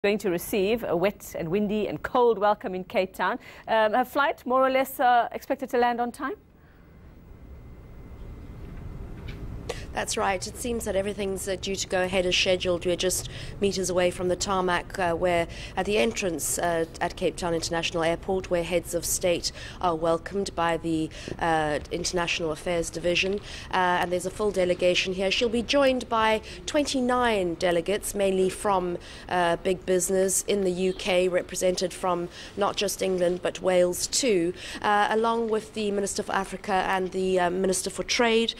Going to receive a wet and windy and cold welcome in Cape Town. Her flight, more or less, expected to land on time? That's right. It seems that everything's due to go ahead as scheduled. We're just meters away from the tarmac where at the entrance at Cape Town International Airport, where heads of state are welcomed by the International Affairs Division. And there's a full delegation here. She'll be joined by 29 delegates, mainly from big business in the UK, represented from not just England but Wales too, along with the Minister for Africa and the Minister for Trade.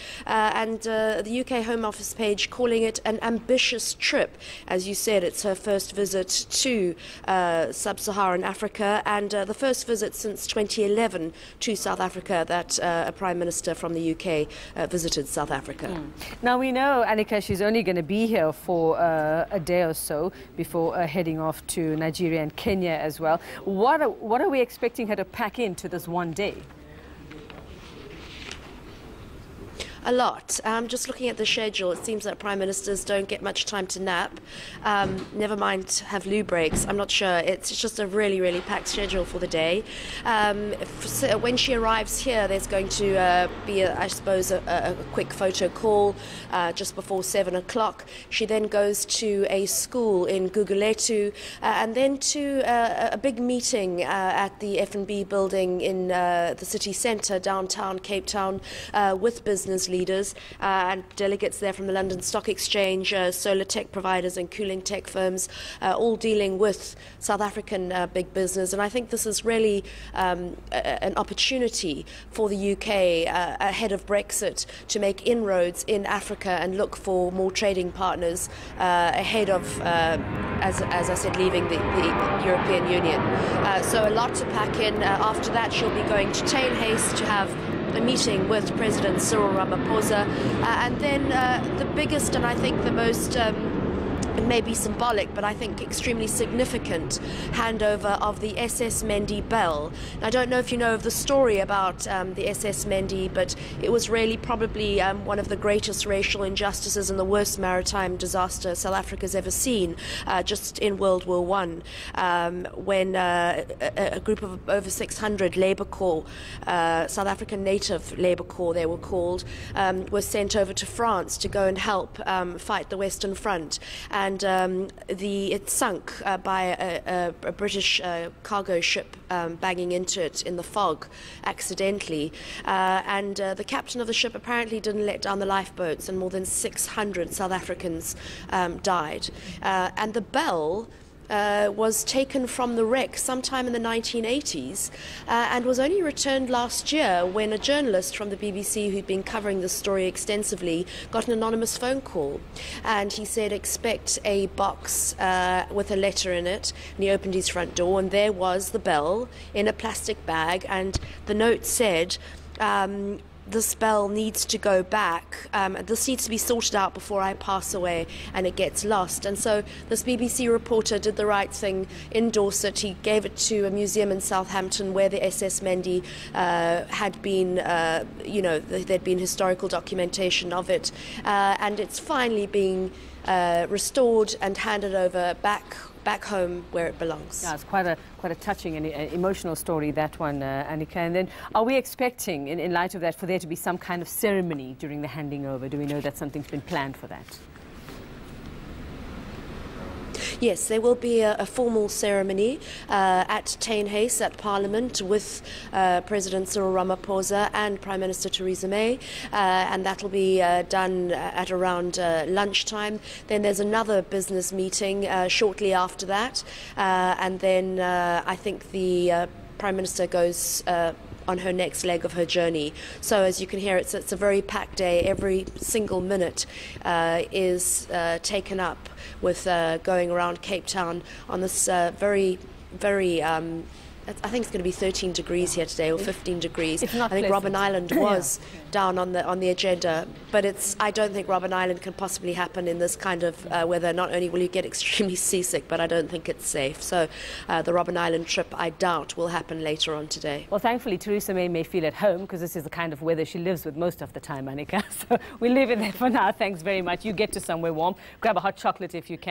The UK Home Office page calling it an ambitious trip. As you said, it's her first visit to sub-Saharan Africa and the first visit since 2011 to South Africa that a Prime Minister from the UK visited South Africa. Now we know, Annika, she's only going to be here for a day or so before heading off to Nigeria and Kenya as well. What are we expecting her to pack into this one day? A lot. Just looking at the schedule, it seems that Prime Ministers don't get much time to nap. Never mind have loo breaks. I'm not sure. It's just a really, really packed schedule for the day. When she arrives here, there's going to be, I suppose, a quick photo call just before 7 o'clock. She then goes to a school in Guguletu and then to a big meeting at the F&B building in the city centre, downtown Cape Town, with business leaders and delegates there from the London Stock Exchange, solar tech providers and cooling tech firms, all dealing with South African big business. And I think this is really an opportunity for the UK ahead of Brexit to make inroads in Africa and look for more trading partners ahead of, as I said, leaving the European Union. So a lot to pack in. After that, she'll be going to Tainhase to have a meeting with President Cyril Ramaphosa, and then the biggest and I think the most it may be symbolic, but I think extremely significant handover of the SS Mendi Bell. I don't know if you know of the story about the SS Mendi, but it was really probably one of the greatest racial injustices and the worst maritime disaster South Africa's ever seen, just in World War I, when a group of over 600 Labour Corps, South African Native Labour Corps they were called, were sent over to France to go and help fight the Western Front. And it sunk by a British cargo ship banging into it in the fog accidentally. And the captain of the ship apparently didn't let down the lifeboats, and more than 600 South Africans died. And the bell was taken from the wreck sometime in the 1980s and was only returned last year when a journalist from the BBC who'd been covering this story extensively got an anonymous phone call, and he said expect a box with a letter in it, and he opened his front door and there was the bell in a plastic bag, and the note said this bell needs to go back. This needs to be sorted out before I pass away and it gets lost. And so this BBC reporter did the right thing in Dorset. He gave it to a museum in Southampton where the SS Mendi had been, there'd been historical documentation of it. And it's finally being restored and handed over back home where it belongs. Yeah, it's quite a touching and emotional story, that one, Annika. And then, are we expecting, in light of that, for there to be some kind of ceremony during the handing over? Do we know that something's been planned for that? Yes, there will be a formal ceremony at Tainhase at Parliament with President Cyril Ramaphosa and Prime Minister Theresa May, and that will be done at around lunchtime. Then there's another business meeting shortly after that, and then I think the Prime Minister goes on her next leg of her journey. So as you can hear, it's a very packed day. Every single minute is taken up with going around Cape Town on this very I think it's going to be 13 degrees here today, or 15 degrees. It's not I think pleasant. Robben Island was down on the agenda, but I don't think Robben Island can possibly happen in this kind of weather. Not only will you get extremely seasick, but I don't think it's safe. So the Robben Island trip, I doubt, will happen later on today. Well, thankfully, Theresa May feel at home, because this is the kind of weather she lives with most of the time, Annika. So we leave it there for now. Thanks very much. You get to somewhere warm. Grab a hot chocolate if you can.